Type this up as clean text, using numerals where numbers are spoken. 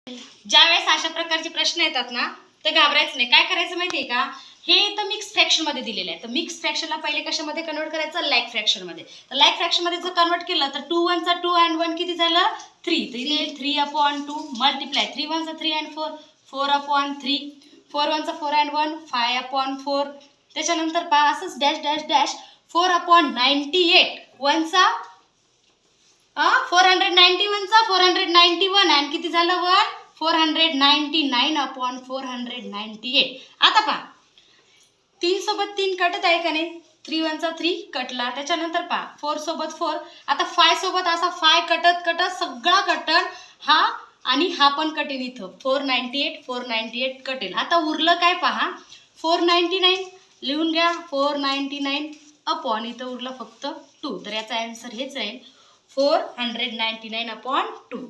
ज्यावेळेस अशा प्रकारचे प्रश्न येतात ना तर घाबरायचं नाही. काय करायचं माहितीये का, हे तर मिक्स फ्रॅक्शन मध्ये दिलेलं आहे. तर मिक्स फ्रॅक्शनला पहिले कशामध्ये कन्वर्ट करायचं, लाईक फ्रॅक्शन मध्ये. तर लाईक फ्रॅक्शन मध्ये जर कन्वर्ट केलं तर 2 1 चा 2 and 1 किती झालं 3. तर इथे 3/2 मल्टिप्लाय 3 1 चा 3 and 4 4/3 4 1 चा 4 and 1 5/4. त्याच्यानंतर पहा असंच डॅश डॅश डॅश 4/98 1 चा 491 चा 491 आणि किती झालं 1 499/498. आता पहा 3 सोबत 3 कटत आहे का नाही, 3 1 चा 3 कटला. त्याच्यानंतर पहा 4 सोबत 4, आता 5 सोबत असा 5 कटत कटत सगळा कटन हा आणि हा पण कटेल. इथं 498 कटेल. आता उरलं काय पहा 499 लिहून घ्या. 499 अपॉन इथं उरलं फक्त 2. तर याचा आन्सर हेच राहील 499/2.